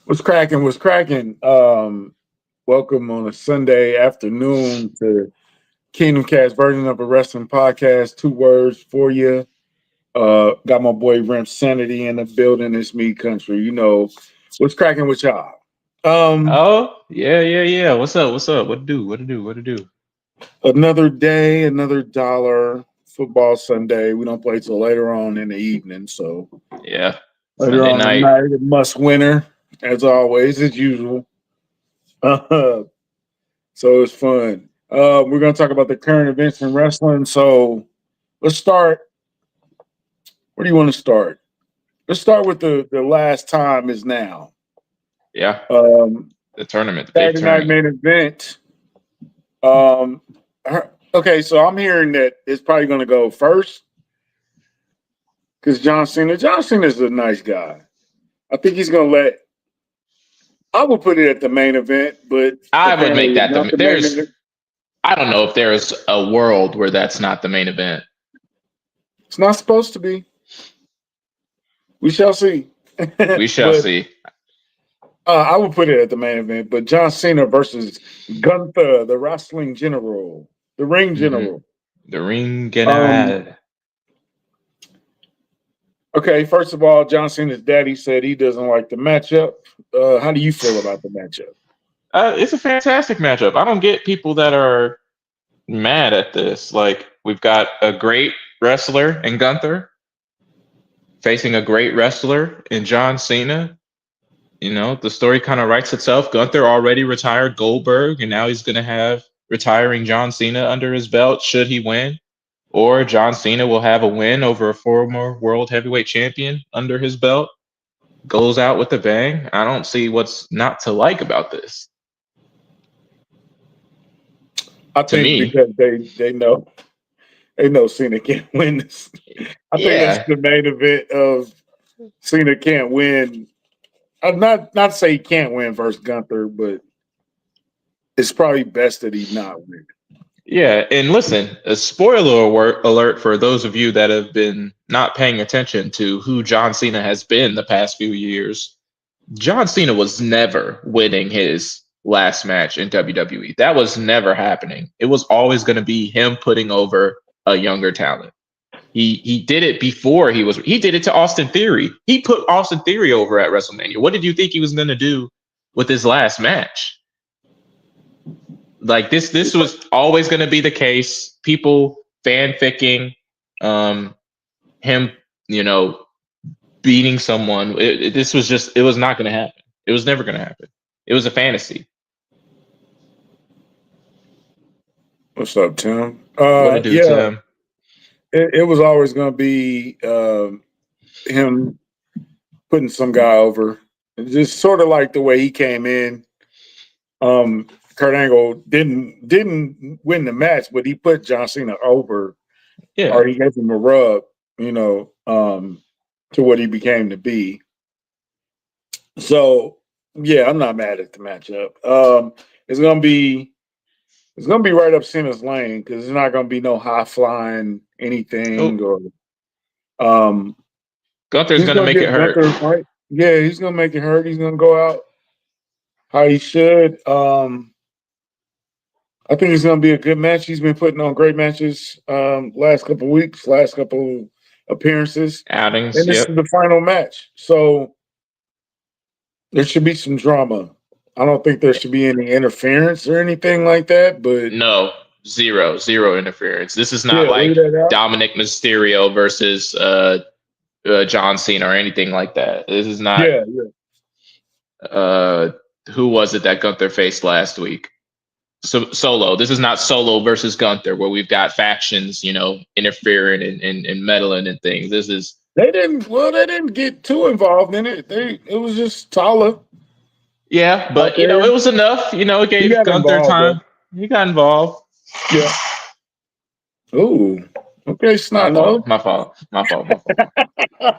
What's cracking? What's cracking? Welcome on a Sunday afternoon to Kingdom Cast version of a wrestling podcast. Two words for you. Got my boy Rim Sanity in the building. It's me, country. You know what's cracking with y'all. Um, Oh, yeah. What's up? What's up? What to do? What to do? What to do? another day, another dollar. Football Sunday. We don't play till later on in the evening. So Yeah, later Sunday on night. tonight, a must winner as always, as usual. So it's fun. We're going to talk about the current events in wrestling. So let's start. Where do you want to start? Let's start with the last time is now. Yeah, Um, the tournament, the big Saturday night tournament. main event. Um, okay, so I'm hearing that it's probably going to go first because John Cena is a nice guy. I think he's going to let. I would put it at the main event, but I would apparently make it's that not the the main there's. event. I don't know if there's a world where that's not the main event. It's not supposed to be. We shall see. We shall But see. I would put it at the main event, but John Cena versus Gunther, the wrestling general, the ring hmm general. The ring Um, general. okay, first of all, John Cena's daddy said he doesn't like the matchup. How do you feel about the matchup? It's a fantastic matchup. I don't get people that are mad at this. Like we've got a great wrestler in Gunther facing a great wrestler in John Cena. You know, the story kind of writes itself. Gunther already retired Goldberg, and now he's going to have retiring John Cena under his belt should he win. Or John Cena will have a win over a former world heavyweight champion under his belt. Goes out with a bang. I don't see what's not to like about this. I To think me, because they know Cena can't win this. I think that's yeah, the main event of Cena can't win. Not to say he can't win versus Gunther, but it's probably best that he not win. yeah. And listen, a alert for those of you that have been not paying attention to who John Cena has been the past few years. John Cena was never winning his last match in WWE. That was never happening. It was always going to be him putting over a younger talent. He did it before he did it to Austin Theory. He put Austin Theory over at WrestleMania. What did you think he was going to do with his last match? Like this was always going to be the case. People fanficking him, you know, beating someone. This was just, it was not going to happen. It was never going to happen. It was a fantasy. What's up, Tim? What to do, Yeah, Tim? it was always going to be him putting some guy over. It's just sort of like the way he came in. Kurt Angle didn't win the match, but he put John Cena over, Yeah. or he gave him a rub, to what he became to be. So yeah, I'm not mad at the matchup. It's gonna be it's gonna be right up Cena's lane because it's not gonna be no high flying anything Oh, or um Gunther's he's gonna gonna make it give hurt. Gunther a fight. Yeah, he's gonna make it hurt. He's gonna go out how he should. I think it's gonna be a good match. He's been putting on great matches last couple weeks, last couple appearances. Outings. And this Yep. is the final match. So there should be some drama. I don't think there should be any interference or anything like that, but No, zero interference. This is not yeah, leave like that out. Dominic Mysterio versus John Cena or anything like that. This is not Yeah, yeah. uh, who was it that Gunther faced last week? So Solo. This is not Solo versus Gunther where we've got factions, you know, interfering and meddling and things. This is They didn't get too involved in it. It was just Tala yeah, out but you know, there. it was enough. You know, it He gave got Gunther involved though. time. He got involved. Yeah. Ooh. Okay, My snot nose. fault. My fault. My fault. My fault.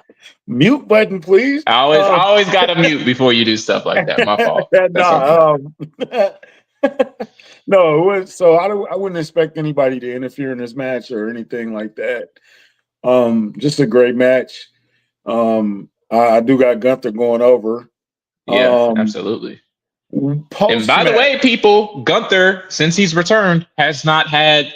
Mute button, please. I always got to mute before you do stuff like that. My fault. That's on me. nah, no, it was, so I wouldn't expect anybody to interfere in this match or anything like that. Just a great match. I do got Gunther going over. Yeah, absolutely. And by the Post-match. way, people, Gunther, since he's returned, has not had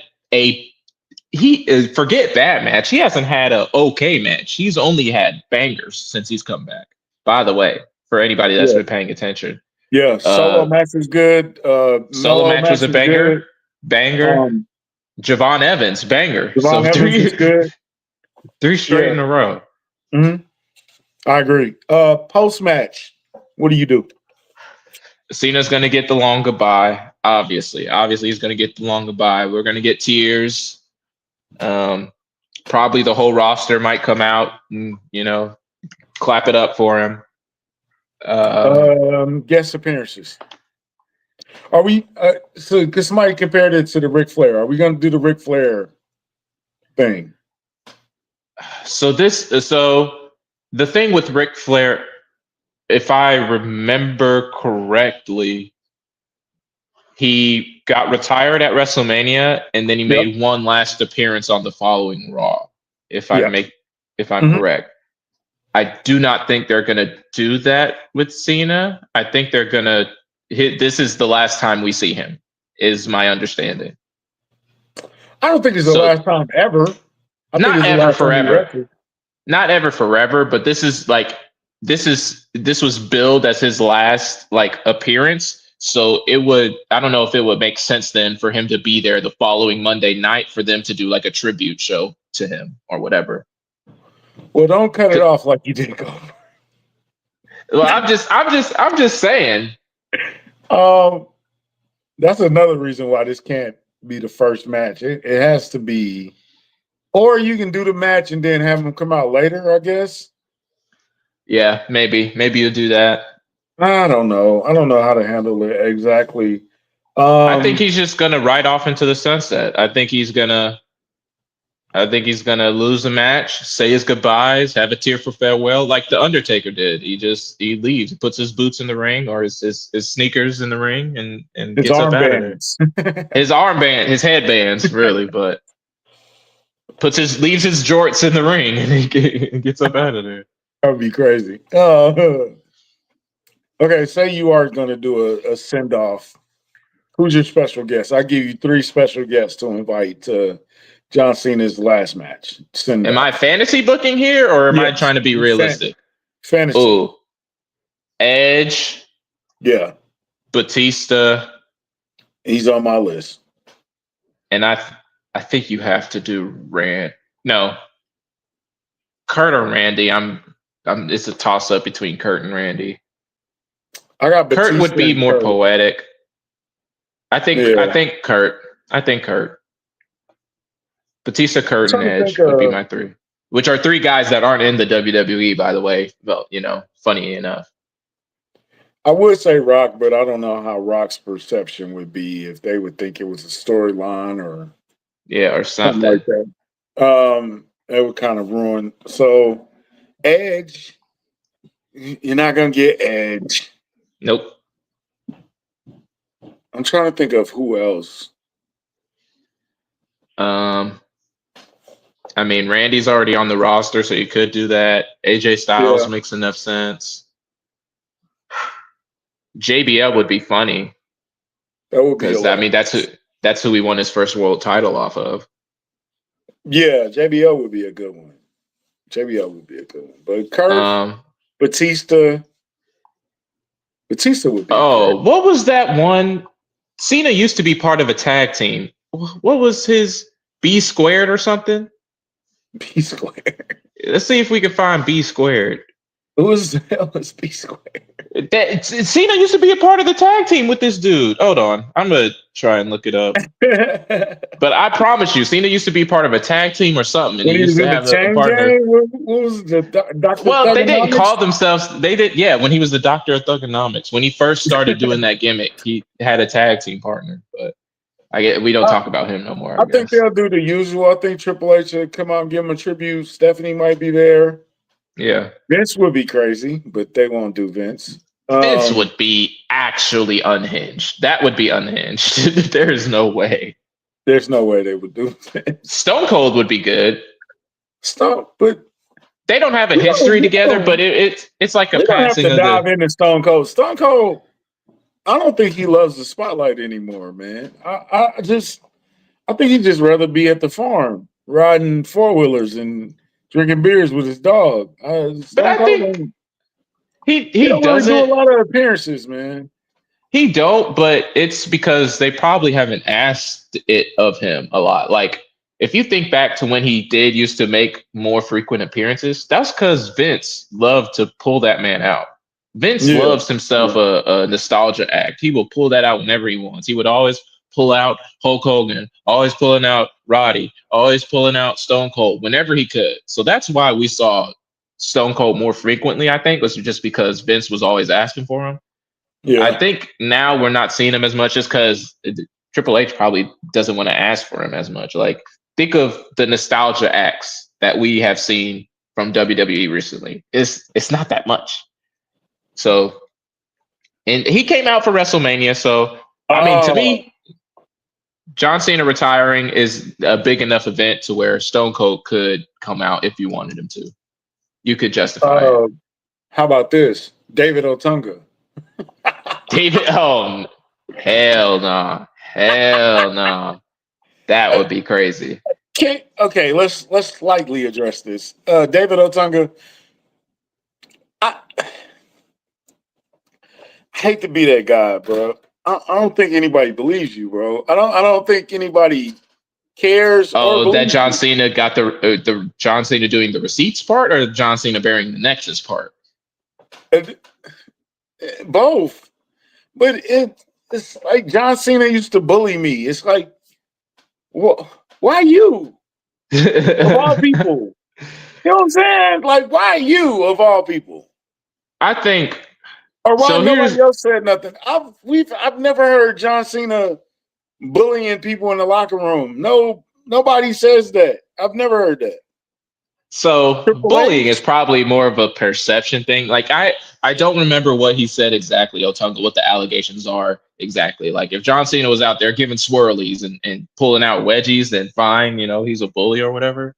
forget that match. He hasn't had a okay match. He's only had bangers since he's come back. By the way, for anybody that's been paying attention. Yeah, solo match was good. Solo match was a banger. Good. Banger. Javon Evans, banger. Javon Evans was good. 3 straight in a row. Mm-hmm. I agree. Post-match, what do you do? Cena's going to get the long goodbye, obviously. Obviously, he's going to get the long goodbye. We're going to get tears. Probably the whole roster might come out and, clap it up for him. Guest appearances. Are we, because somebody compared it to the Ric Flair. Are we going to do the Ric Flair thing? So the thing with Ric Flair, if I remember correctly, he got retired at WrestleMania and then he made one last appearance on the following Raw. If I'm correct, I do not think they're going to do that with Cena. I think they're going to this is the last time we see him, is my understanding. I don't think it's the last time ever. Not ever forever. Not ever forever, but this was billed as his last appearance. So I don't know if it would make sense then for him to be there the following Monday night for them to do a tribute show to him or whatever. Well, don't cut it off like you did go. Well, I'm just saying. That's another reason why this can't be the first match. It has to be, or you can do the match and then have them come out later, I guess. Yeah, maybe you'll do that. I don't know. I don't know how to handle it exactly. I think he's just gonna ride off into the sunset. I think he's gonna lose the match, say his goodbyes, have a tearful farewell, like the Undertaker did. He leaves, he puts his boots in the ring or his sneakers in the ring and gets up out of there. His armband, his headbands, really, but leaves his jorts in the ring and he gets up out of there. That would be crazy. Okay, say you are going to do a send off. Who's your special guest? I give you 3 special guests to invite to John Cena's last match. Am I fantasy booking here, or am I trying to be realistic? Fantasy. Ooh, Edge. Yeah. Batista. He's on my list. And I think you have to do No. Kurt or Randy. It's a toss up between Kurt and Randy. Kurt would be more poetic. I think Kurt. Batista, Kurt, and Edge would be my 3. Which are 3 guys that aren't in the WWE, by the way. Well, funny enough. I would say Rock, but I don't know how Rock's perception would be if they would think it was a storyline or something like that. It would kind of ruin. So Edge, you're not gonna get Edge. Nope. I'm trying to think of who else. I mean, Randy's already on the roster, so you could do that. AJ Styles makes enough sense. JBL would be funny. That would be, because that's who he won his first world title off of. Yeah, JBL would be a good one. But Kurt, Batista would be. Oh, what was that one? Cena used to be part of a tag team. What was his B squared or something? B squared. Let's see if we can find B squared. Who the hell is B squared? Cena used to be a part of the tag team with this dude. Hold on. I'm going to try and look it up. But I promise you, Cena used to be part of a tag team or something. And he used to have a partner. What was the Dr. Well, they didn't call themselves. They did. Yeah, when he was the Doctor of Thugonomics. When he first started doing that gimmick, he had a tag team partner. But we don't talk about him no more. I think they'll do the usual. I think Triple H should come out and give him a tribute. Stephanie might be there. Yeah. Vince would be crazy, but they won't do Vince. Vince would be actually unhinged. That would be unhinged. There is no way. There's no way they would do Vince. Stone Cold would be good. But they don't have a history together, but it's like a we don't have passing to of dive the. into Stone Cold. Stone Cold, I don't think he loves the spotlight anymore, man. I think he'd just rather be at the farm riding four wheelers and drinking beers with his dog. But Stone I Cold, think he he don't really do a doesn't. lot of appearances, man. He don't, but it's because they probably haven't asked it of him a lot. Like if you think back to when he did used to make more frequent appearances, that's because Vince loved to pull that man out. Vince Yeah, loves himself a nostalgia act. He will pull that out whenever he wants. He would always pull out Hulk Hogan, always pulling out Roddy, always pulling out Stone Cold whenever he could. So that's why we saw Stone Cold more frequently, I think, was just because Vince was always asking for him. I yeah, think now we're not seeing him as much just because Triple H probably doesn't want to ask for him as much. Like, think of the nostalgia acts that we have seen from WWE recently. It's not that much. So, and he came out for WrestleMania. So, I mean, to Oh, me, John Cena retiring is a big enough event to where Stone Cold could come out if you wanted him to. You could justify it. uh, how about this? David Otunga. David, oh, hell no. That would be crazy. Okay, let's lightly address this. David Otunga, I hate to be that guy, bro. I don't think anybody believes you, bro. I don't think anybody cares or Oh, that believes John you. Cena got the John Cena doing the receipts part, or John Cena bearing the Nexus part. And- Both, but it's like John Cena used to bully me. It's like, why you of all people? You know what I'm saying? Like, why you of all people? I think Or why so. nobody Here's else said nothing? I've never heard John Cena bullying people in the locker room. No, nobody says that. I've never heard that. so Triple bullying H. is probably more of a perception thing. Like I don't remember what he said exactly, Otunga, what the allegations are exactly. Like if John Cena was out there giving swirlies and pulling out wedgies, then fine, he's a bully or whatever.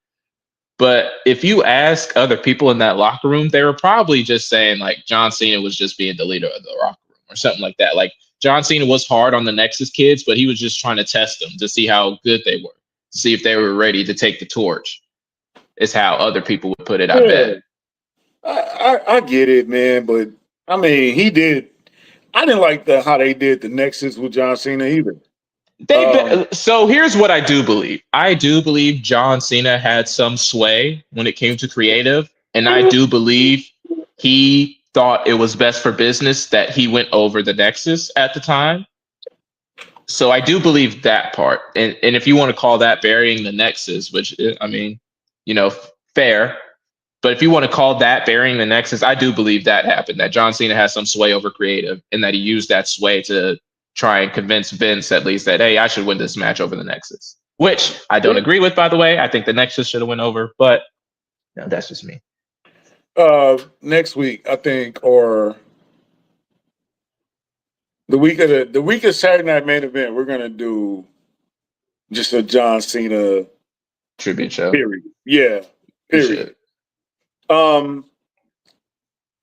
But if you ask other people in that locker room, they were probably just saying like John Cena was just being the leader of the locker room or something like that. Like John Cena was hard on the Nexus kids, but he was just trying to test them to see how good they were, to see if they were ready to take the torch. Is how other people would put it, I Yeah, bet. I get it, man. But I mean, he did. I didn't like how they did the Nexus with John Cena either. Um, So here's what I do believe. I do believe John Cena had some sway when it came to creative, and I do believe he thought it was best for business that he went over the Nexus at the time. So I do believe that part. And if you want to call that burying the Nexus, which I mean, you know, fair. But if you want to call that burying the Nexus, I do believe that happened. That John Cena has some sway over creative, and that he used that sway to try and convince Vince at least that hey, I should win this match over the Nexus. Which I don't agree with, by the way. I think the Nexus should have went over, but that's just me. Next week, I think, or the week of Saturday Night Main Event, we're gonna do just a John Cena Tribute show. period. Yeah, We period. should. Um,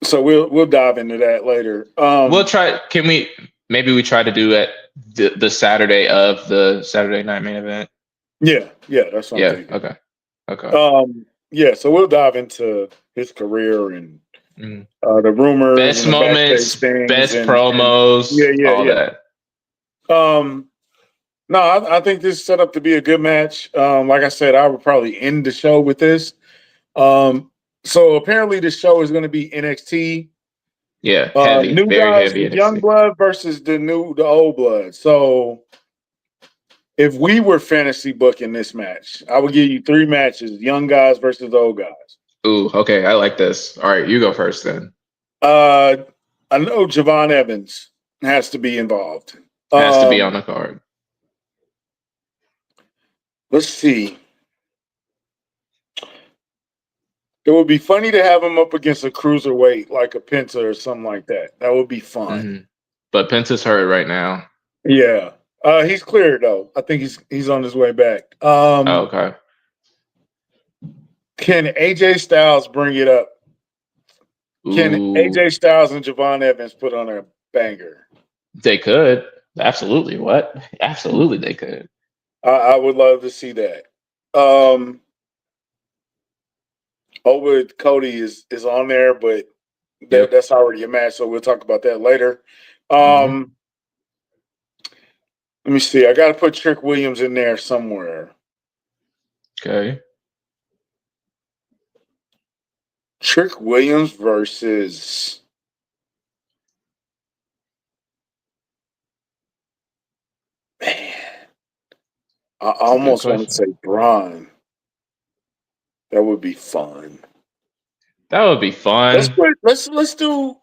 so we'll dive into that later. We'll try. Can we? Maybe we try to do it the Saturday of the Saturday Night Main Event. Yeah, that's what I'm Yeah. thinking. Okay. Okay. Yeah, so we'll dive into his career and Mm. the rumors Best and the backstage moments, things best and promos, all yeah. that. No, I think this is set up to be a good match. Like I said, I would probably end the show with this. So apparently this show is going to be NXT. Yeah, heavy, New very guys, heavy the young NXT. blood versus the old blood. So if we were fantasy booking this match, I would give you three matches: young guys versus old guys. Ooh, okay, I like this. All right, you go first then. Uh, I know Javon Evans has to be involved. Has to be on the card. Let's see. It would be funny to have him up against a cruiserweight like a Penta or something like that. That would be fun. Mm-hmm. But Penta's hurt right now. Yeah. He's cleared though. I think he's on his way back. Oh, okay. Can AJ Styles bring it up? Can Ooh, AJ Styles and Javon Evans put on a banger? they could. Absolutely. What? Absolutely, they could. I would love to see that. Over Cody is on there, but Yep. that's already a match, so we'll talk about that later. Mhm. Let me see. I got to put Trick Williams in there somewhere. Okay. Trick Williams versus man. I That's a good almost want to question. say Braun. That would be fun. That would be fun. Let's do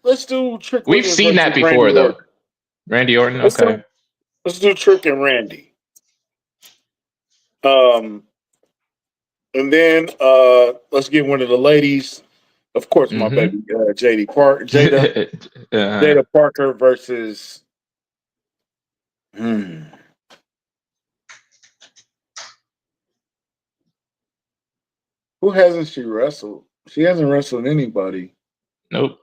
Trick We've Williams seen versus that Randy before, though. Orton. Randy Orton. Let's Okay. do let's do Trick and Randy. Um, and then let's get one of the ladies. Of course, my Mm-hmm. baby Jada Parker versus. Hmm, who hasn't she wrestled? She hasn't wrestled anybody. Nope.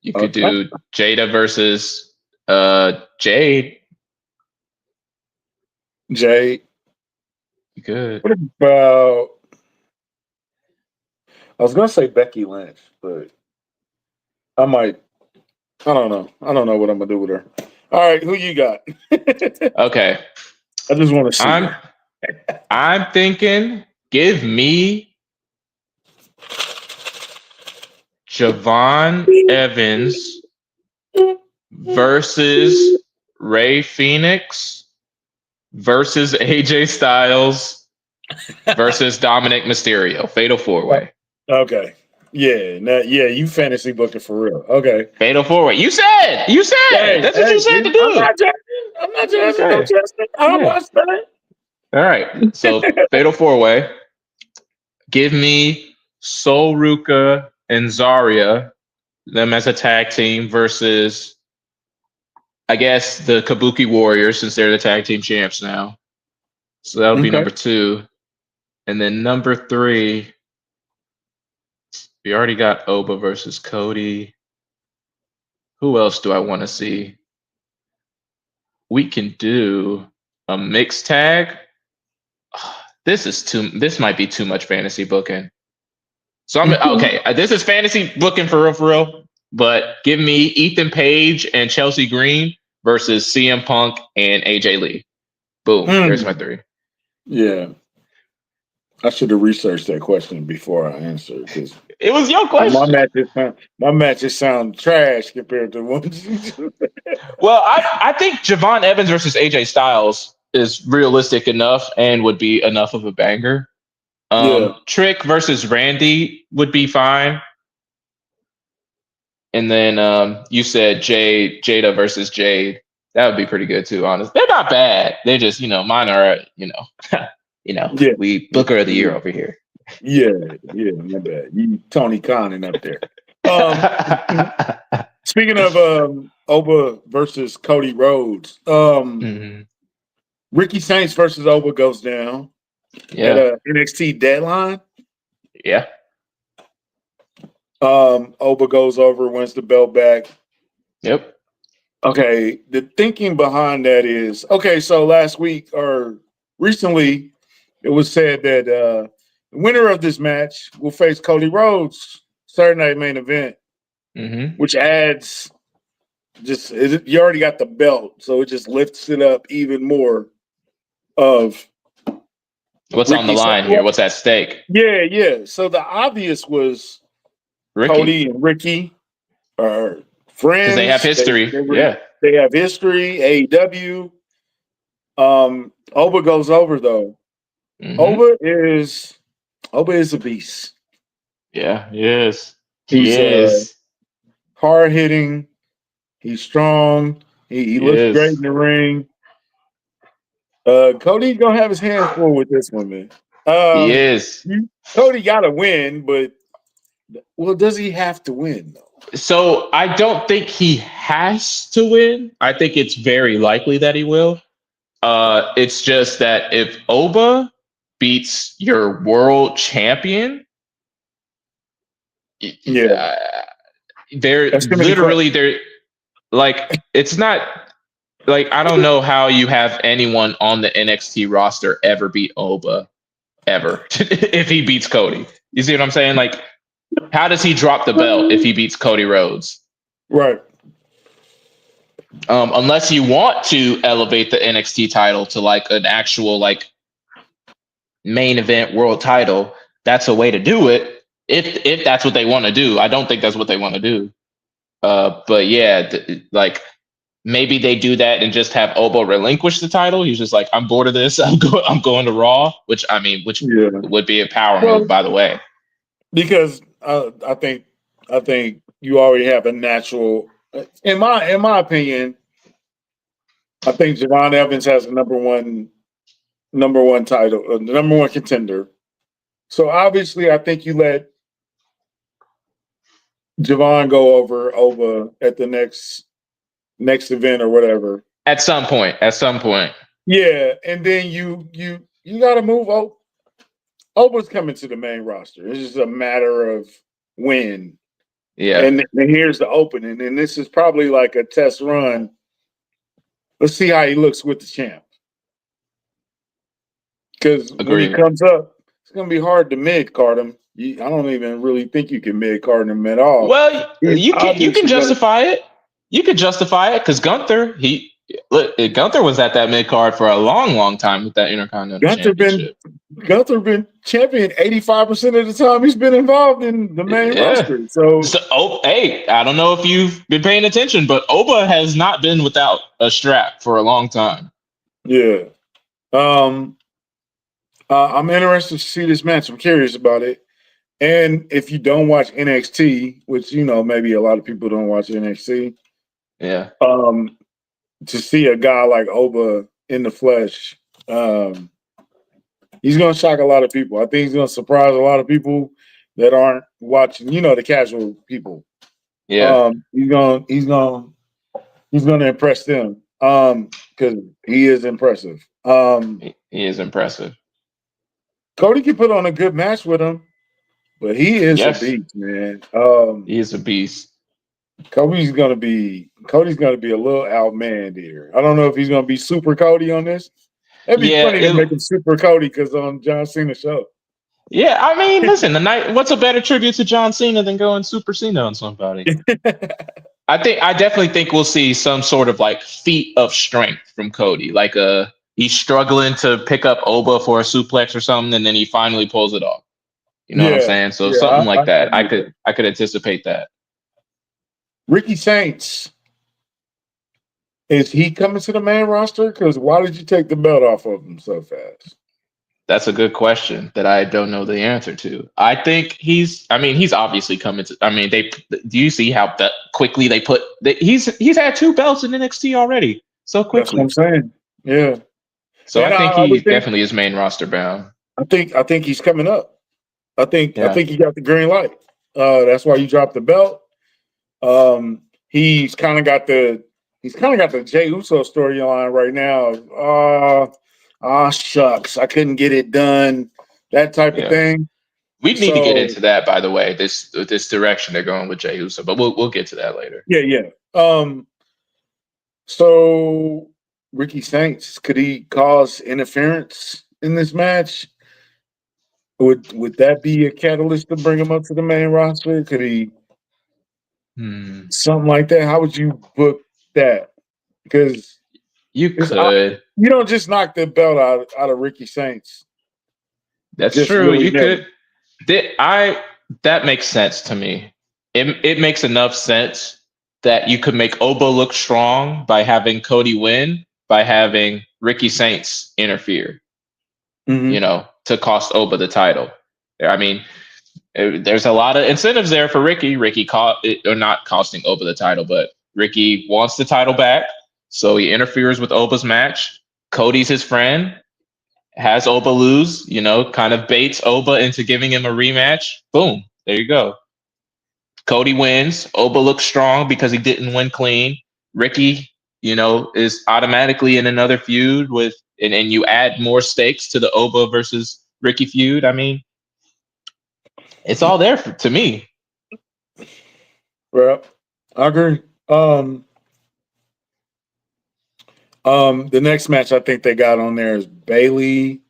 You could Okay. do Jada versus Jade. Jade. You could. What about? I was gonna say Becky Lynch, but I might. I don't know. I don't know what I'm gonna do with her. All right, who you got? Okay. I just want to see I'm her. I'm thinking give me Javon Evans versus Ray Phoenix versus AJ Styles versus Dominic Mysterio. Fatal four way. Okay. Yeah. Yeah. You fantasy booking for real. Okay. Fatal four way. You said. You said. Hey, That's what hey, you said to I'm do. not judging. I'm not judging. Don't Okay. judge me. I Yeah. watched that. All right. So fatal four way. Give me Sol Ruka and Zarya, them as a tag team versus, I guess, the Kabuki Warriors since they're the tag team champs now. So that would be Okay. number 2. And then number 3, we already got Oba versus Cody. Who else do I want to see? We can do a mixed tag. This might be too much fantasy booking. So I'm okay. This is fantasy booking for real, for real. But give me Ethan Page and Chelsea Green versus CM Punk and AJ Lee. Boom. There's my 3. Yeah. I should have researched that question before I answered because It was your my question. matches sound trash compared to ones you do. Well, I think Javon Evans versus AJ Styles is realistic enough and would be enough of a banger. Yeah. Trick versus Randy would be fine. And then you said Jada versus Jade. That would be pretty good too, honestly. They're not bad. They're just, mine are, Yeah. we Booker of the Year over here. Yeah. Yeah. My bad. You Tony Khan up there. Speaking of Oba versus Cody Rhodes, Mhm. Ricky Saints versus Oba goes down at Yeah. a NXT deadline. Yeah. Oba goes over, wins the belt back. Yep. Okay, the thinking behind that is okay. So last week or recently, it was said that the winner of this match will face Cody Rhodes Saturday Night Main Event, Mm-hmm. which adds you already got the belt, so it just lifts it up even more. Of What's on the Ricky, line here? What's at stake? yeah. So the obvious was Ricky. Cody and Ricky are Because they have friends. history. Yeah. They have history. AEW. Oba goes over though. Mm-hmm. Oba is a beast. Yeah, he is. He He's is. hard hitting. He's strong. He He looks great in is. the ring. Cody gonna have his hands full with this one, man. He is. Cody got to win, but does he have to win though? So I don't think he has to win. I think it's very likely that he will. It's just that if Oba beats your world champion, Yeah, They're that's gonna be literally fun. they're like it's not like I don't know how you have anyone on the NXT roster ever beat Oba ever if he beats Cody. You see what I'm saying? Like, how does he drop the belt if he beats Cody Rhodes? Right. Unless you want to elevate the NXT title to like an actual like main event world title, that's a way to do it. If that's what they want to do, I don't think that's what they want to do. But yeah, like maybe they do that and just have Obo relinquish the title. He's just like, I'm bored of this. I'm going to Raw, which Yeah. would be a power move, Well, by the way. because I think you already have a natural. In my opinion, I think Javon Evans has a number one title, the number one contender. So obviously, I think you let Javon go over Oba at the next event or whatever. At some point, Yeah, and then you got to move. Oba's coming to the main roster. It's just a matter of when. yeah, And here's the opening, and this is probably like a test run. Let's see how he looks with the champ. Because when he agreed. comes up, it's gonna be hard to mid card him. I don't even really think you can mid card him at all. Well, He's you can obviously gonna. justify it. You could justify it because Gunther was at that mid card for a long time with that Intercontinental Gunther been Championship. Gunther been champion 85% of the time he's been involved in the main Yeah. roster. So So, hey, I don't know if you've been paying attention, but Oba has not been without a strap for a long time. yeah. Um I'm interested to see this match. I'm curious about it. And if you don't watch NXT, which maybe a lot of people don't watch NXT, Yeah, um, to see a guy like Oba in the flesh, he's going to shock a lot of people. I think he's going to surprise a lot of people that aren't watching. The casual people. yeah, He's going to impress them. Because he is impressive. he is impressive. Cody can put on a good match with him, but he is a Yes, beast, man. he is a beast. Cody's gonna be a little outmanned here. I don't know if he's gonna be Super Cody on this. That'd be Yeah, funny to make him Super Cody because on John Cena's show. yeah. I mean, listen, what's a better tribute to John Cena than going Super Cena on somebody? I definitely think we'll see some sort of like feat of strength from Cody. Like he's struggling to pick up Oba for a suplex or something, and then he finally pulls it off. You know what I'm Yeah, saying? So yeah, something I like that. need that. I could anticipate that. Ricky Saints, is he coming to the main roster? Because why did you take the belt off of him so fast? That's a good question that I don't know the answer to. I think he's obviously coming to. I mean, do you see how quickly they put? He's had 2 belts in NXT already so That's what I'm quickly. saying. Yeah, So I and think I he would think definitely is main roster bound. I think he's coming up. I Yeah, think he got the green light. That's why you dropped the belt. Um, he's kind of got the Jey Uso storyline right now. Shucks, I couldn't get it done. That type of yeah. thing. We need to get So into that, by the way. This direction they're going with Jey Uso, but we'll get to that later. yeah, yeah. So Ricky Saints, could he cause interference in this match? Would that be a catalyst to bring him up to the main roster? Could he something like that? How would you book that? Because You it's could. you don't just knock the belt out of Ricky Saints That's just true. willy You nilly. could. That makes sense to me. It makes enough sense that you could make Oba look strong by having Cody win, by having Ricky Saints interfere, Mm-hmm. to cost Oba the title. I mean, there's a lot of incentives there for Ricky. Or not costing Oba the title, but Ricky wants the title back, so he interferes with Oba's match. Cody's his friend, has Oba lose, kind of baits Oba into giving him a rematch. Boom, there you go. Cody wins. Oba looks strong because he didn't win clean. Ricky, is automatically in another feud and you add more stakes to the Oba versus Ricky feud. I mean, it's all there to me. Well, I agree. The next match I think they got on there is Bailey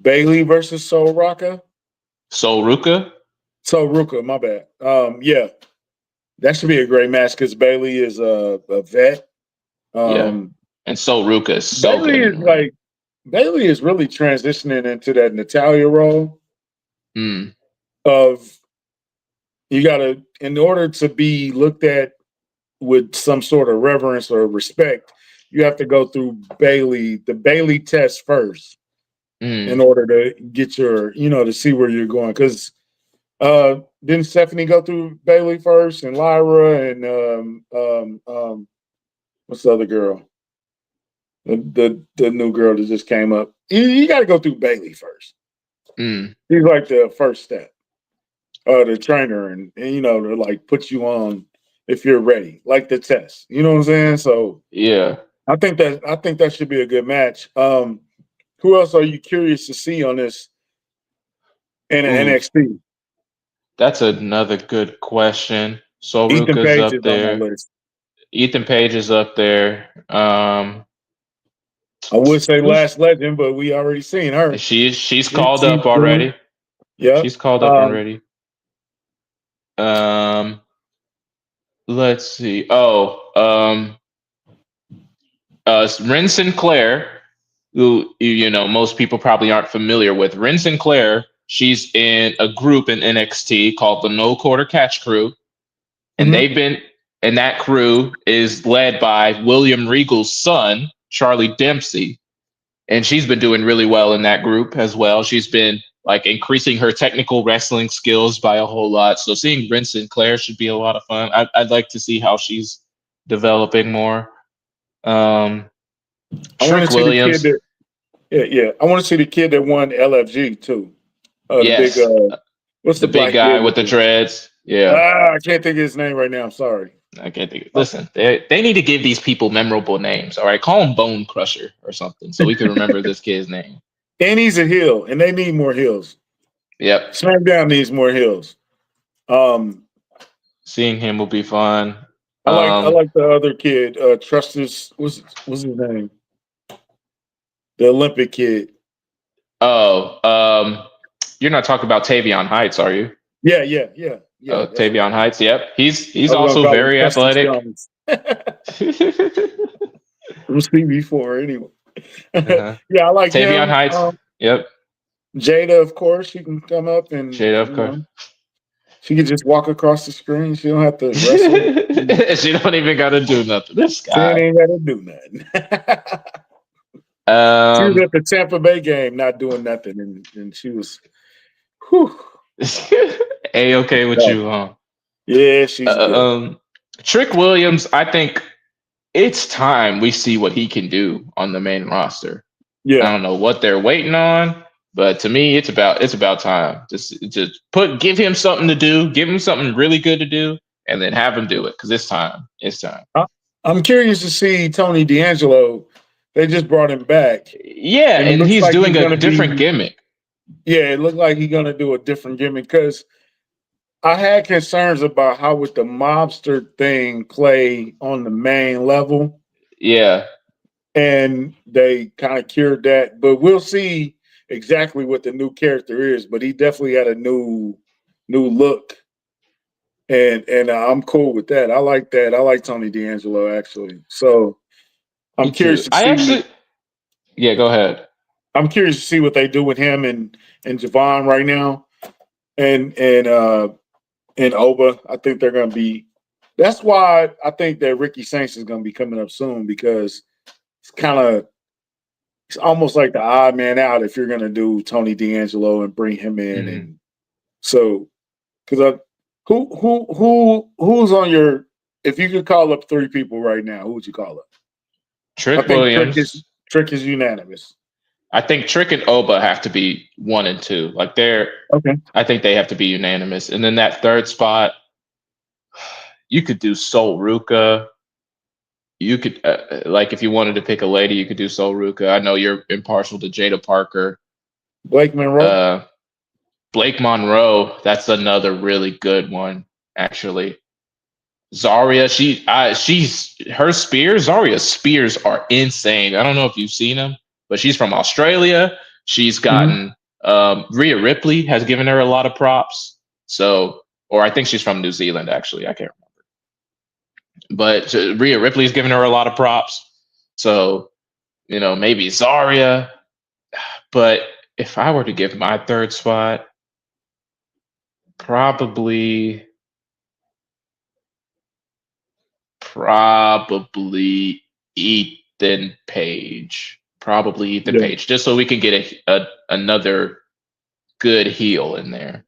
versus Soul Rocka. Sol Ruka. Soul Ruka, my bad. Yeah, that should be a great match because Bailey is a vet. Yeah. Um, And Sol Ruka is so Bailey good in is the ring. like Bailey is really transitioning into that Natalia role Mm. of you got to, in order to be looked at with some sort of reverence or respect, you have to go through the Bailey test first in Mm. order to get your, to see where you're going. Because didn't Stephanie go through Bailey first and Lyra and what's the other girl? The new girl that just came up. You got to go through Bailey first. Mm. She's like the first step. The trainer and to like put you on if you're ready, like the test. You know what I'm saying? So Yeah. I think that should be a good match. Who else are you curious to see on this in Ooh, NXT? that's another good question. Sol Ethan Ruka's Page up is on that there. list. Ethan Page is up there. I would say Who's Last Legend, but we already seen her. she's called She's up doing. already. Yep. She's called up already. Um, let's see. Ren Sinclair, who most people probably aren't familiar with. Ren Sinclair, she's in a group in NXT called the No Quarter Catch Crew, and Mhm. they've been and that crew is led by William Regal's son, Charlie Dempsey, and she's been doing really well in that group as well. She's been like increasing her technical wrestling skills by a whole lot. So seeing Ren Sinclair should be a lot of fun. I'd like to see how she's developing more. Um, I want Trick to see the kid Williams, that. Yeah. I want to see the kid that won LFG too. The big. yes, What's the the big black guy kid with with the the? dreads. Yeah, I can't think of his name right now. I'm sorry. I can't think. Listen, they need to give these people memorable names. All right, call him Bone Crusher or something, so we can remember this kid's name. And he's a heel, and they need more heels. Yep, SmackDown needs more heels. Um, seeing him will be fun. I like the other kid. Trustus. What's his name? The Olympic kid. Oh, you're not talking about Tavion Heights, are you? Yeah. That's right. Tavion Heights. Yep, I he's was gonna also call him very Trustus athletic. Jones. From CB4 anyway. Uh-huh. Yeah, I like Tavion him. Heights. Yep. Jada, of course, she can come up and Jada, of course. she can just walk across the screen. She don't have to wrestle. She don't even got to do nothing. This She guy. ain't got to do nothing. She was Um, at the Tampa Bay game, not doing nothing, and she was, whew, a okay with no. you, huh? Yeah, she's good. Um, Trick Williams. I think it's time we see what he can do on the main roster. I Yeah, don't know what they're waiting on, but to me, it's about time. Just give him something to do, give him something really good to do, and then have him do it because it's time. It's time. I, I'm curious to see Tony D'Angelo. They just brought him back, Yeah, and it and looks he's like doing he's a gonna different be. gimmick. Yeah, it looked like he's gonna do a different gimmick because I had concerns about how would the mobster thing play on the main level, Yeah, and they kind of cured that. But we'll see exactly what the new character is. But he definitely had a new look, and I'm cool with that. I like that. I like Tony D'Angelo actually. So me I'm too. curious to I see. actually, yeah, go ahead. I'm curious to see what they do with him and Javon right now, and and Oba. I think they're going to be. That's why I think that Ricky Saints is going to be coming up soon because it's almost like the odd man out if you're going to do Tony D'Angelo and bring him in, Mhm. and so because who's on your, if you could call up three people right now, who would you call up? I Trick think Williams. Trick is unanimous. I think Trick and Oba have to be 1 and 2. Like Okay. I think they have to be unanimous. And then that third spot, you could do Sol Ruka. You could like if you wanted to pick a lady, you could do Sol Ruka. I know you're impartial to Jada Parker. Blake Monroe. Uh, Blake Monroe, that's another really good one, actually. Zarya, her spears. Zarya's spears are insane. I don't know if you've seen them, but she's from Australia. She's gotten Rhea Ripley has given her a lot of props. So, or I think she's from New Zealand actually. I can't remember, but Rhea Ripley's given her a lot of props. So, maybe Zarya. But if I were to give my third spot, probably Ethan Page. Probably Ethan Page, just so we can get another good heel in there.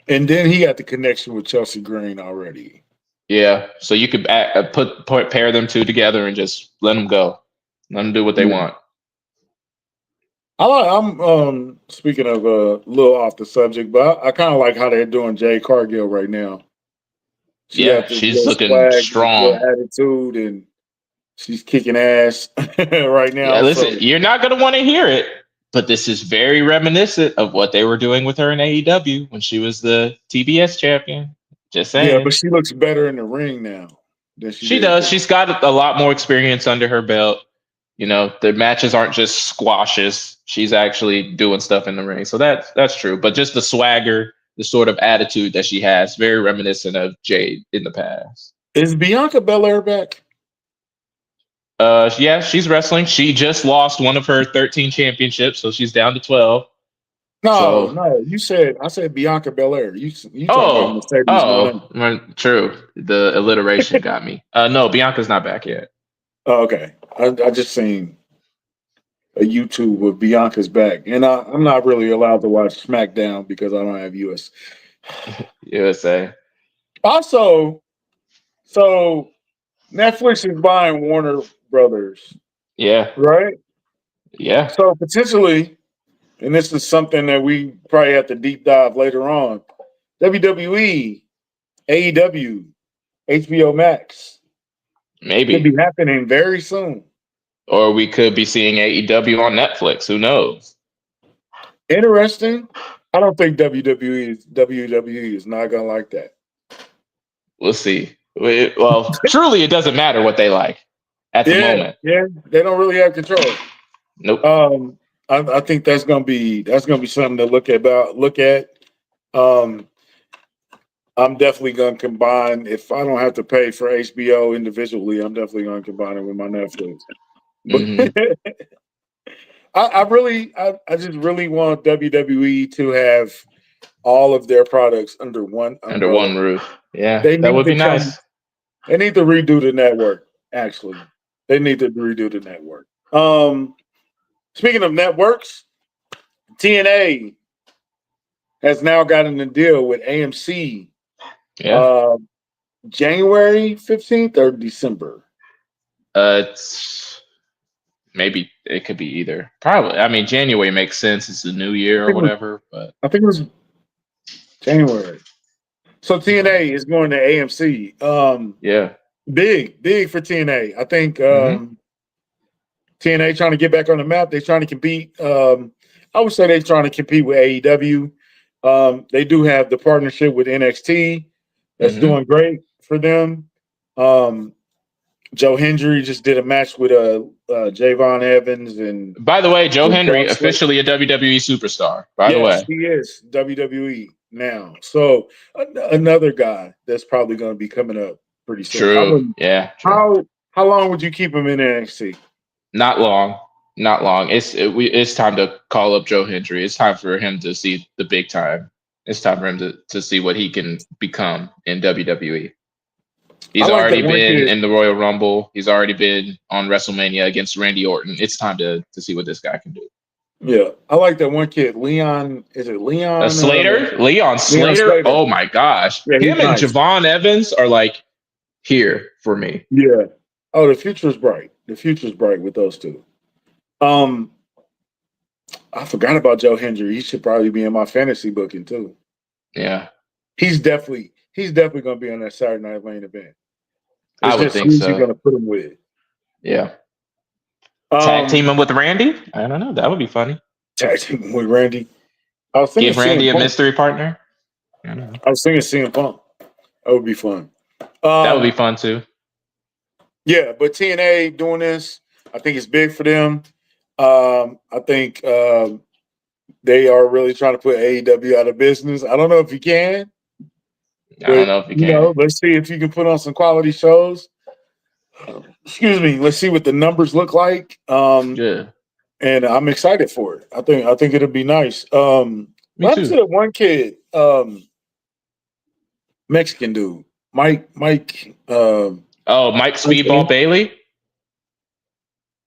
And then he got the connection with Chelsea Green already. Yeah, so you could pair them two together and just let them go. Let them do what they want. I'm speaking of a little off the subject, but I kind of like how they're doing Jade Cargill right now. She's looking strong, attitude, and she's kicking ass right now. Yeah, listen, you're not gonna want to hear it, but this is very reminiscent of what they were doing with her in AEW when she was the TBS champion. Just saying. Yeah, but she looks better in the ring now than she does. She's got a lot more experience under her belt. The matches aren't just squashes. She's actually doing stuff in the ring. So that's true. But just the swagger, the sort of attitude that she has, very reminiscent of Jade in the past. Is Bianca Belair back? Yeah, she's wrestling. She just lost one of her 13 championships, so she's down to 12. No. I said Bianca Belair. You talking about Mercedes? True. The alliteration got me. No, Bianca's not back yet. Oh, okay. I just seen a YouTube with Bianca's back, and I'm not really allowed to watch SmackDown because I don't have USA. Also, so Netflix is buying Warner Brothers. Yeah. Right? Yeah. So potentially, and this is something that we probably have to deep dive later on, WWE, AEW, HBO Max. Maybe. Could be happening very soon. Or we could be seeing AEW on Netflix. Who knows? Interesting. I don't think WWE is not going to like that. We'll see. Well, truly, it doesn't matter what they like at the moment. Yeah, they don't really have control. Nope. I think that's gonna be something to look at. I'm definitely gonna combine. If I don't have to pay for HBO individually, I'm definitely gonna combine it with my Netflix. Mm-hmm. I just really want WWE to have all of their products under one roof. Yeah, that would be nice. They need to redo the network. Actually, they need to redo the network. Speaking of networks, TNA has now gotten a deal with AMC. Yeah. January 15th or December? Maybe it could be either. Probably. I mean, January makes sense. It's the new year or whatever. But I think it was January. So TNA is going to AMC. Yeah. Big for TNA. I think TNA trying to get back on the map. They're trying to compete. I would say they're trying to compete with AEW. They do have the partnership with NXT. That's doing great for them. Joe Hendry just did a match with Javon Evans. And by the way, Joe Hendry officially a WWE superstar. By the way, he is WWE now. So another guy that's probably going to be coming up pretty soon. True. Yeah. True. How long would you keep him in NXT? Not long. It's time to call up Joe Hendry. It's time for him to see the big time. It's time for him to see what he can become in WWE. He's already been in the Royal Rumble. He's already been on WrestleMania against Randy Orton. It's time to see what this guy can do. Yeah, I like that one kid, Leon. Is it Leon Slater? Leon Slater. Oh my gosh, him and Javon Evans are like here for me. Yeah. Oh, the future's bright. The future's bright with those two. I forgot about Joe Hendry. He should probably be in my fantasy booking too. Yeah. He's definitely going to be on that Saturday Night main event. I would think so. Who's going to put him with? Yeah. Tag team him with Randy? I don't know. That would be funny. Tag team him with Randy. Give Randy a mystery partner? I was thinking CM Punk. That would be fun. That would be fun too. Yeah, but TNA doing this, I think it's big for them. I think they are really trying to put AEW out of business. I don't know if you can. I don't know if you can. Let's see if you can put on some quality shows. Excuse me. Let's see what the numbers look like. Yeah. And I'm excited for it. I think it'll be nice. Me what too. to that one kid, Mexican dude, Mike. Mike Speedball Bailey.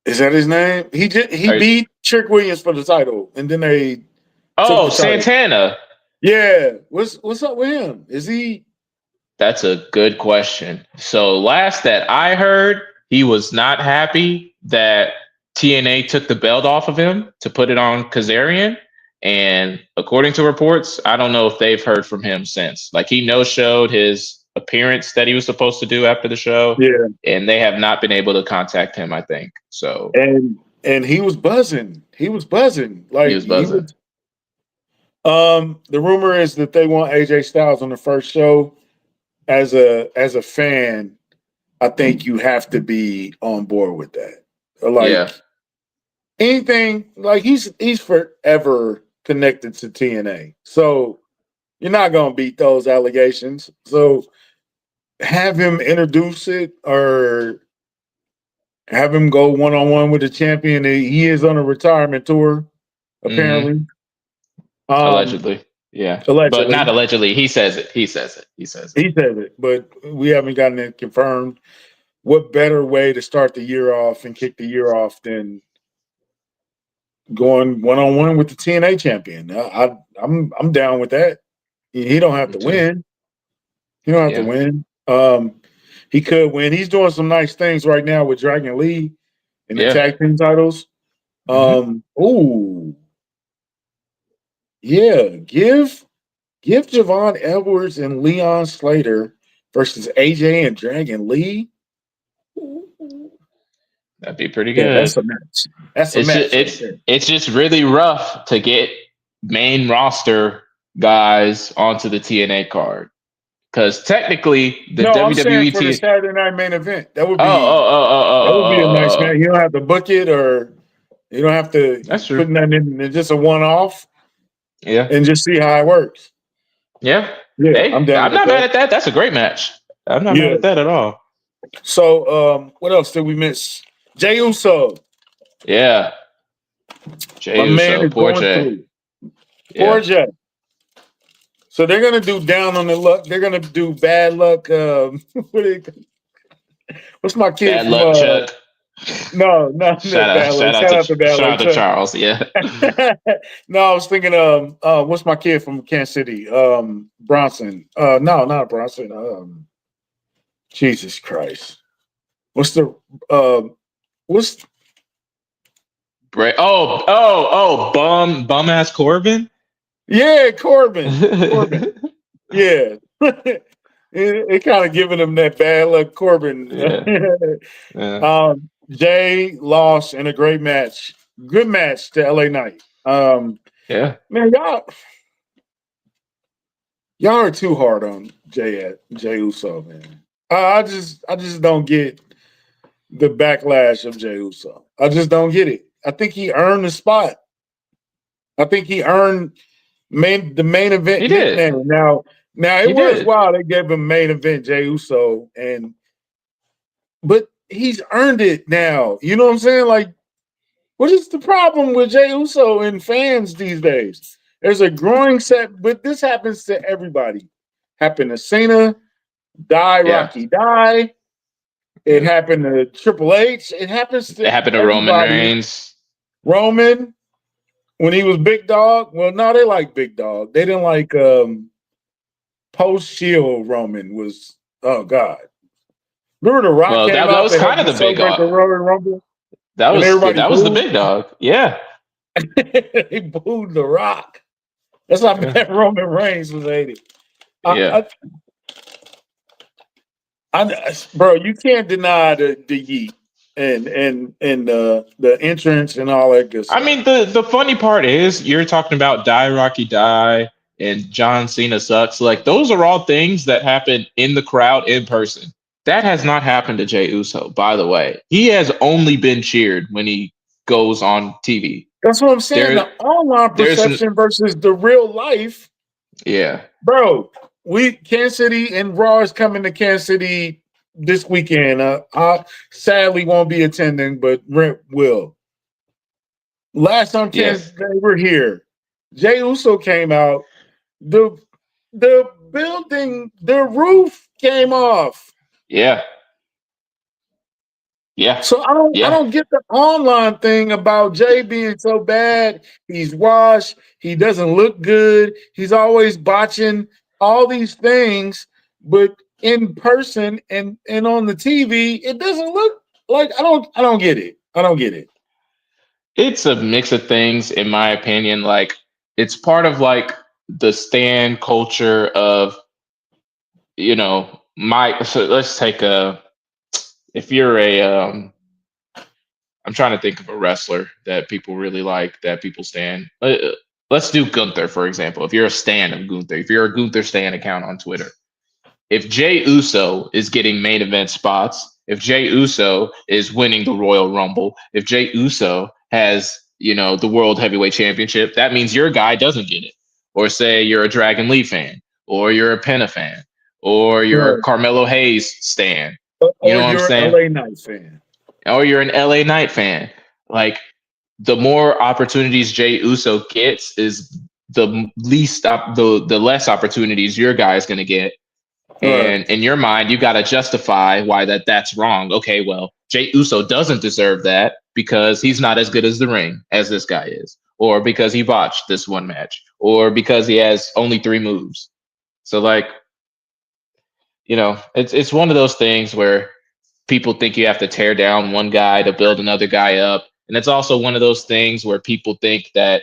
Is that his name? He beat Trick Williams for the title, and then they. Oh, Santana. Yeah, what's up with him? Is he? That's a good question. So last that I heard, he was not happy that TNA took the belt off of him to put it on Kazarian. And according to reports, I don't know if they've heard from him since. Like he no-showed his appearance that he was supposed to do after the show. Yeah. And they have not been able to contact him, I think. So and he was buzzing. He was buzzing. Like he was buzzing. The rumor is that they want AJ Styles on the first show. As a fan, I think you have to be on board with that. Like anything, like he's forever connected to TNA. So you're not gonna beat those allegations. So have him introduce it or have him go one-on-one with the champion. He is on a retirement tour, apparently. Mm-hmm. Allegedly. Yeah. Allegedly. But not allegedly. He says it. He says it. But we haven't gotten it confirmed. What better way to start the year off and kick the year off than going one-on-one with the TNA champion? I'm down with that. He don't have to win. He don't have to win. He could win. He's doing some nice things right now with Dragon Lee in the tag team titles. Give Javon Edwards and Leon Slater versus AJ and Dragon Lee. That'd be pretty good. That's a match. It's just really rough to get main roster guys onto the TNA card. Because technically the WWE for the Saturday night main event. That would be that would be a nice match. You don't have to book it or you don't have to put that in just a one-off. Yeah. And just see how it works. Yeah. Hey, I'm not mad at that. That's a great match. I'm not mad at that at all. So what else did we miss? Jey Uso. Yeah. Jey Uso. Poor Jey. Poor Jey. So they're gonna do down on the luck. They're gonna do bad luck. What's my kid? Bad luck, Chuck. No, shout out to Charles. Yeah. No, I was thinking what's my kid from Kansas City? Bronson. No, not Bronson. Jesus Christ. What's bum ass Corbin? Yeah, Corbin. Yeah. It kind of giving him that bad luck, Corbin. Yeah. Jay lost in a great match. Good match to LA Knight. Yeah. Man, y'all are too hard on Jey Uso, man. I just don't get the backlash of Jey Uso. I just don't get it. I think he earned the spot. I think he earned the main event. He did. Now it was wild. They gave him main event Jey Uso, but he's earned it now. You know what I'm saying? Like, what is the problem with Jey Uso and fans these days? There's a growing set, but this happens to everybody. Happened to Cena, Rocky. It happened to Triple H. It happened to Roman Reigns. Roman, when he was Big Dog. Well, no, they like Big Dog. They didn't like post-Shield Roman was, oh God. Remember The Rock came out? That was kind of the Big Dog. That was the Big Dog. Yeah. They booed The Rock. That's how bad Roman Reigns was hated. Bro, you can't deny the yeet and the entrance and all that good stuff. I mean, the funny part is you're talking about Die Rocky Die and John Cena sucks. Like those are all things that happen in the crowd in person. That has not happened to Jey Uso, by the way. He has only been cheered when he goes on TV. That's what I'm saying. The online there's perception versus the real life. Yeah. Bro, Kansas City and Raw is coming to Kansas City this weekend. I sadly won't be attending, but Brent will. Last time Yes. they were here, Jey Uso came out. The building, the roof came off. Yeah. Yeah. So I don't get the online thing about Jay being so bad. He's washed. He doesn't look good. He's always botching all these things, but in person and on the TV, it doesn't look like I don't get it. I don't get it. It's a mix of things, in my opinion. Like it's part of like the stan culture of, so let's take if you're I'm trying to think of a wrestler that people really like, that people stan. Let's do Gunther, for example. If you're a stan of Gunther, if you're a Gunther stan account on Twitter, if Jey Uso is getting main event spots, if Jey Uso is winning the Royal Rumble, if Jey Uso has, the World Heavyweight Championship, that means your guy doesn't get it. Or say you're a Dragon Lee fan, or you're a Penta fan, or you're a Carmelo Hayes stan. You know what I'm saying? LA Knight fan. Or you're an LA Knight fan. Like the more opportunities Jey Uso gets is the less opportunities your guy's going to get. And in your mind, you got to justify why that's wrong. Okay, well, Jey Uso doesn't deserve that because he's not as good as the ring as this guy is, or because he botched this one match, or because he has only 3 moves. So like, it's one of those things where people think you have to tear down one guy to build another guy up. And it's also one of those things where people think that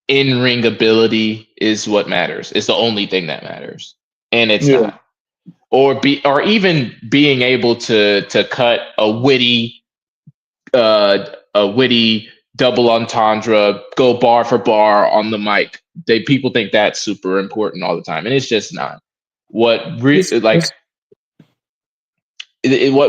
in-ring ability is what matters. It's the only thing that matters. And it's not. Or even being able to cut a witty double entendre, go bar for bar on the mic. People think that's super important all the time, and it's just not. What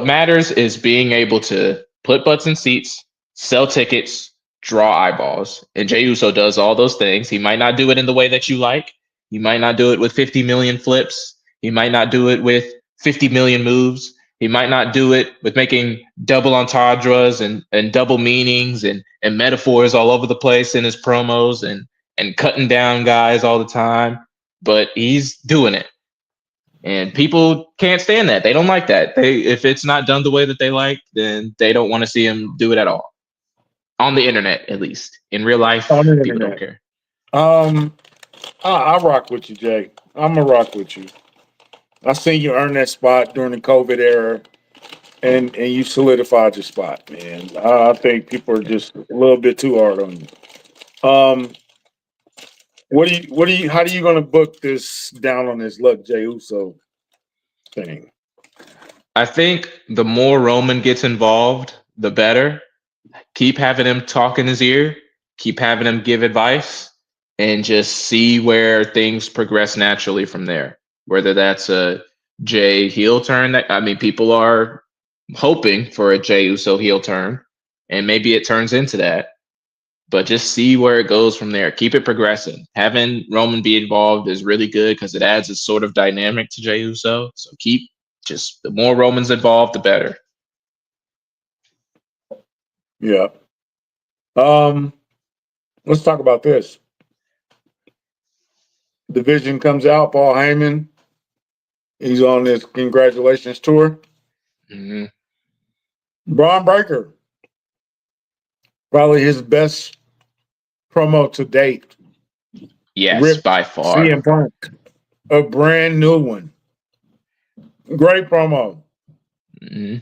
matters is being able to put butts in seats, sell tickets, draw eyeballs. And Jey Uso does all those things. He might not do it in the way that you like. He might not do it with 50 million flips. He might not do it with 50 million moves. He might not do it with making double entendres and double meanings and metaphors all over the place in his promos and cutting down guys all the time. But he's doing it. And people can't stand that. They don't like that. If it's not done the way that they like, then they don't want to see him do it at all. On the internet, at least. In real life, people don't care. I rock with you, Jay. I'm gonna rock with you. I seen you earn that spot during the COVID era, and you solidified your spot, man. I think people are just a little bit too hard on you. How are you gonna book this down on this luck Jey Uso thing? I think the more Roman gets involved, the better. Keep having him talk in his ear, keep having him give advice, and just see where things progress naturally from there. Whether that's a Jey heel turn, people are hoping for a Jey Uso heel turn, and maybe it turns into that. But just see where it goes from there. Keep it progressing. Having Roman be involved is really good because it adds a sort of dynamic to Jey Uso. So the more Roman's involved, the better. Yeah. Let's talk about this. Division comes out. Paul Heyman. He's on this congratulations tour. Mm-hmm. Braun Breaker. Probably his best promo to date. Yes, by far. CM Punk. A brand new one. Great promo. Mm-hmm.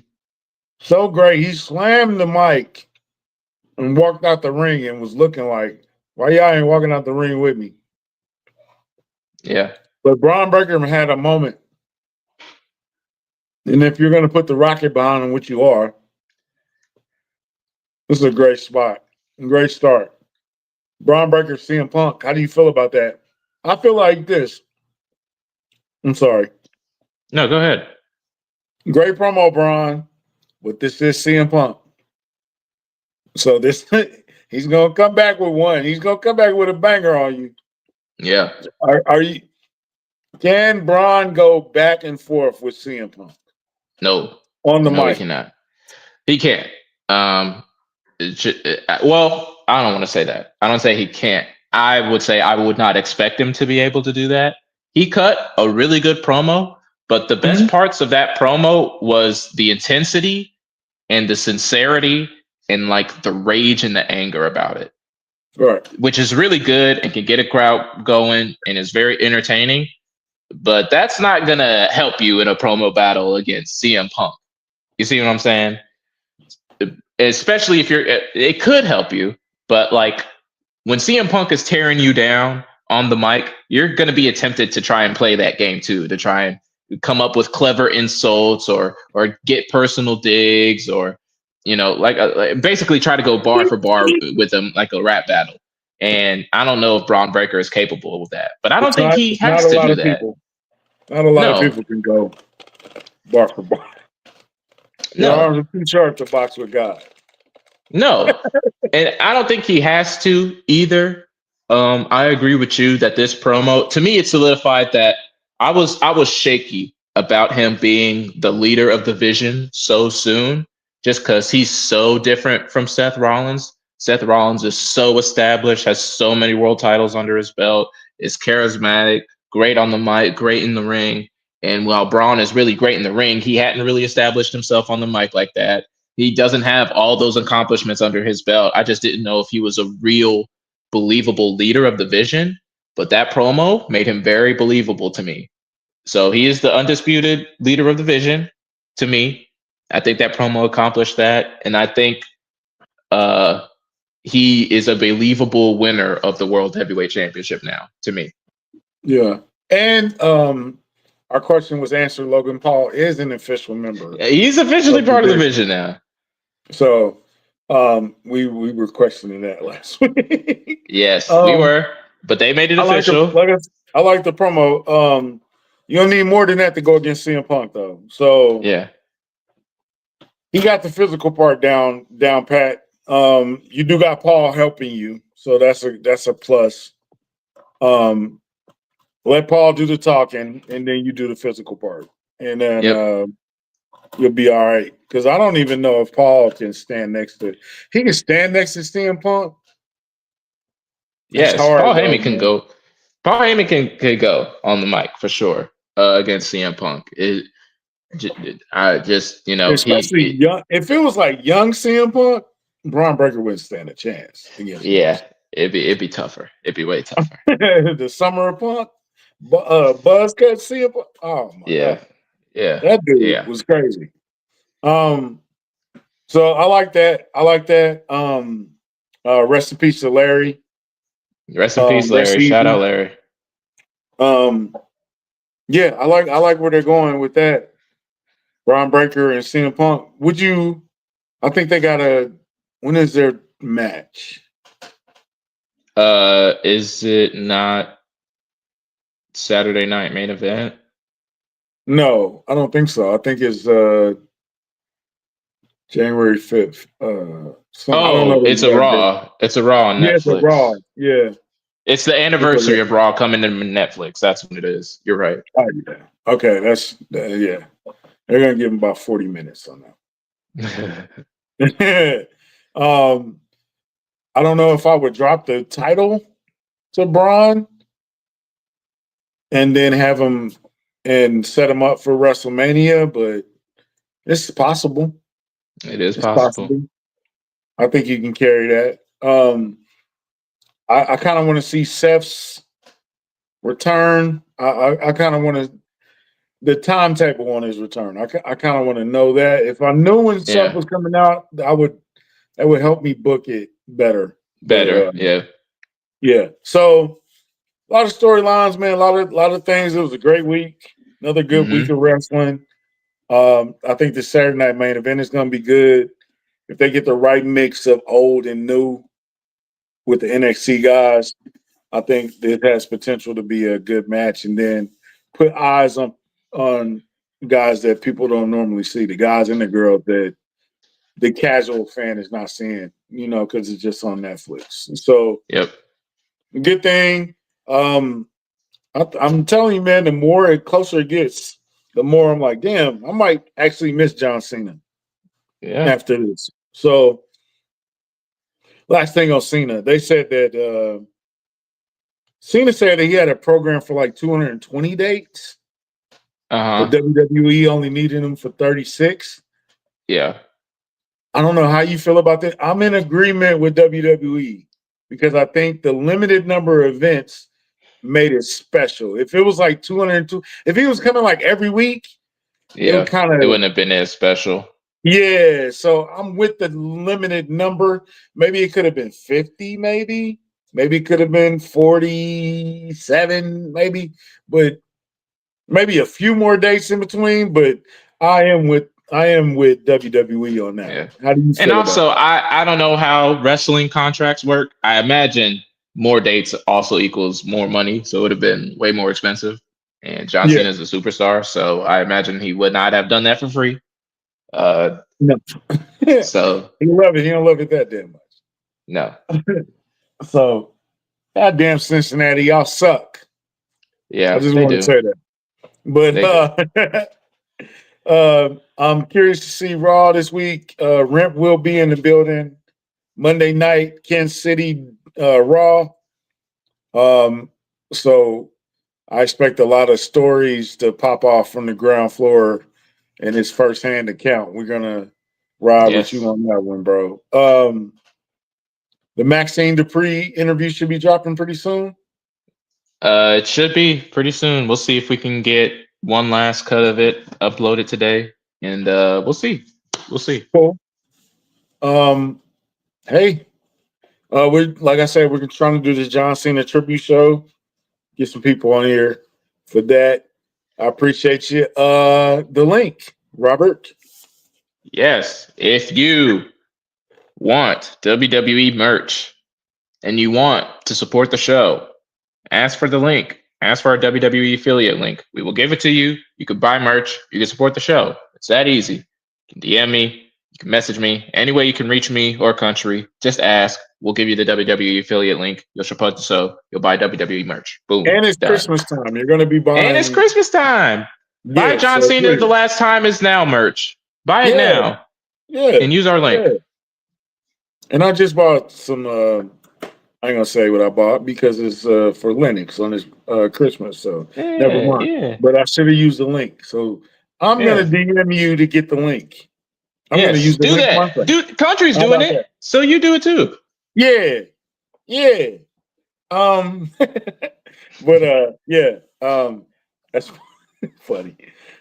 So great. He slammed the mic and walked out the ring and was looking like, why y'all ain't walking out the ring with me? Yeah. But Braun Breaker had a moment. And if you're going to put the rocket behind him, which you are, this is a great spot. Great start. Braun Breaker, CM Punk. How do you feel about that? I feel like this. I'm sorry. No, go ahead. Great promo, Braun, but this is CM Punk. So this he's gonna come back with one. He's gonna come back with a banger on you. Yeah. Are you? Can Braun go back and forth with CM Punk No. on the No, he mic? cannot. He can't. Well, I don't want to say that. I don't say he can't. I would say I would not expect him to be able to do that. He cut a really good promo, but the best parts of that promo was the intensity and the sincerity and like the rage and the anger about it, Right. which is really good and can get a crowd going and is very entertaining. But that's not gonna help you in a promo battle against CM Punk. You see what I'm saying? Especially if it could help you, but like when CM Punk is tearing you down on the mic, you're going to be tempted to try and play that game too, to try and come up with clever insults or get personal digs or like basically try to go bar for bar with them like a rap battle. And I don't know if Braun Breaker is capable of that, but I don't think he It's not has a to lot do of that. people. Not a lot of No, people can go bar for bar. Your no, arms are too sharp to box with God. no. And I don't think he has to either. I agree with you that this promo, to me, it solidified that I was shaky about him being the leader of the Vision so soon, just because he's so different from Seth Rollins. Seth Rollins is so established, has so many world titles under his belt, is charismatic, great on the mic, great in the ring. And while Braun is really great in the ring, he hadn't really established himself on the mic like that. He doesn't have all those accomplishments under his belt. I just didn't know if he was a real believable leader of the Vision, but that promo made him very believable to me. So he is the undisputed leader of the Vision to me. I think that promo accomplished that, and I think he is a believable winner of the World Heavyweight Championship now to me. Yeah. And our question was answered. Logan Paul is an official member. He's officially part of the Vision now. So we were questioning that last week. Yes, we were, but they made it official. I like the promo. You don't need more than that to go against CM Punk, though. So Yeah, he got the physical part down pat. You do got Paul helping you, so that's a plus. Let Paul do the talking, and then you do the physical part, and then you'll be all right. Because I don't even know if Paul can stand next to. He can stand next to CM Punk. yes, hard, Paul though, Heyman can man. go. Paul Heyman can go on the mic for sure against CM Punk. I just Especially young. If it was like young CM Punk, Braun Breaker wouldn't stand a chance against yeah, it'd be tougher. It'd be way tougher. the Summer of Punk, Buzz Cut CM Punk. Oh my Yeah, god, yeah, that dude yeah. was crazy. So I like that. Rest in peace to Larry. Rest in peace, Rest Larry. Shout out, Larry. Yeah, I like where they're going with that. Braun Breaker and CM Punk. I think they got when is their match? Is it not Saturday night main event? No, I don't think so. I think it's January 5th. I don't know the It's a exact date. Raw. It's a Raw on Yeah, it's a Netflix. Raw. Yeah. It's the anniversary of Raw coming to Netflix. That's what it is. You're right. Oh, yeah. Okay, that's yeah. They're gonna give him about 40 minutes on that. I don't know if I would drop the title to Braun and then have him and set him up for WrestleMania, but it's possible. It is It's possible. I think you can carry that. I kind of want to see Seth's return. I kind of want to the timetable on his return. I kind of want to know that. If I knew when Seth was coming out, that would help me book it better. Yeah. So a lot of storylines, man. A lot of things. It was a great week. Another good week of wrestling. I think the Saturday night main event is going to be good if they get the right mix of old and new. with the NXT guys. I think it has potential to be a good match, and then put eyes on guys that people don't normally see, the guys and the girls that the casual fan is not seeing, because it's just on Netflix. So, Yep. good thing. I'm telling you, man, the more closer it gets, the more I'm like, damn, I might actually miss John Cena after this. So, last thing on Cena, they said that Cena said that he had a program for like 220 dates, but WWE only needed him for 36. Yeah. I don't know how you feel about that. I'm in agreement with WWE because I think the limited number of events made it special. If it was like 202, if he was coming like every week, it would kind of, it wouldn't have been as special. Yeah, so I'm with the limited number. Maybe it could have been 50, maybe it could have been 47, but maybe a few more dates in between. But I am with WWE on that. Yeah. How do you feel? And also, about that? I don't know how wrestling contracts work. I imagine more dates also equals more money, so it would have been way more expensive. And John Cena is a superstar, so I imagine he would not have done that for free. No. So he love it. He don't love it that damn much. No. So, goddamn Cincinnati, y'all suck. Yeah, I just want to say that. But I'm curious to see Raw this week. Rent will be in the building Monday night, Kansas City Raw. So I expect a lot of stories to pop off from the ground floor in his firsthand account. We're gonna ride with you on that one, bro. The Maxine Dupree interview should be dropping pretty soon. It should be pretty soon. We'll see if we can get one last cut of it uploaded today, and we'll see. We'll see. Cool. Hey, we're like I said, we're trying to do this John Cena tribute show. Get some people on here for that. I appreciate you. The link, Robert. Yes, if you want WWE merch and you want to support the show, ask for the link. Ask for our WWE affiliate link. We will give it to you. You can buy merch. You can support the show. It's that easy. You can DM me. You can message me. Any way you can reach me or country, just ask. We'll give you the WWE affiliate link. You'll support the show. You'll buy WWE merch. Boom. And it's done. Christmas time. You're going to be buying. And it's Christmas time. Yeah, buy John Cena. The last time is now merch. Buy it now. Yeah. And use our link. Yeah. And I just bought some. I ain't gonna say what I bought because it's for Lennox on his Christmas. So never mind. Yeah. But I should have used the link. So I'm gonna DM you to get the link. I'm gonna use the link myself. Country's doing it, so you do it too. Yeah. But that's funny.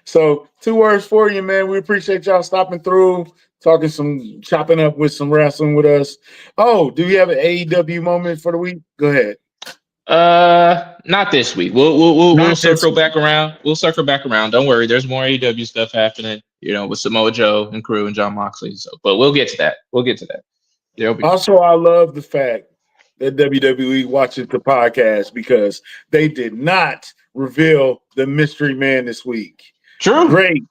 So 2 words for you, man. We appreciate y'all stopping through, chopping up with some wrestling with us. Oh, do you have an AEW moment for the week? Go ahead. Not this week. We'll circle back around. We'll circle back around. Don't worry. There's more AEW stuff happening, with Samoa Joe and crew and John Moxley. So, but we'll get to that. Also, I love the fact that WWE watches the podcast because they did not reveal the mystery man this week. True. Great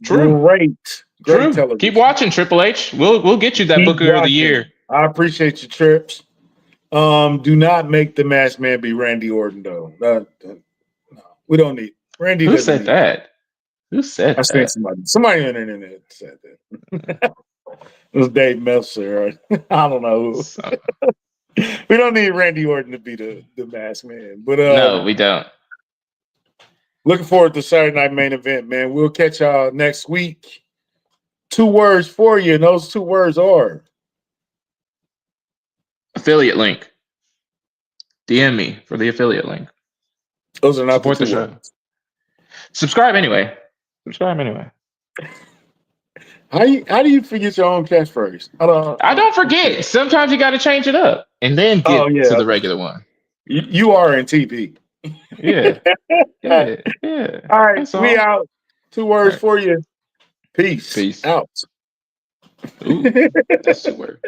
television. Keep watching, Triple H. We'll get you that Booker of the Year. I appreciate your trips. Do not make the Masked Man be Randy Orton, though. No, we don't need Randy. Who said that? Who said that? I think somebody on the internet said that. It was Dave Meltzer. I don't know. We don't need Randy Orton to be the Masked Man, but no, we don't. Looking forward to Saturday Night Main Event, man. We'll catch y'all next week. 2 words for you, and those 2 words are affiliate link. DM me for the affiliate link. Those are not support the show. Subscribe anyway. How do you forget your own catchphrase? I don't forget. Sometimes you got to change it up and then get to the regular one. You are in TP. Yeah. All right, we out. 2 words for you. Peace. Out. Ooh, that's 2 words.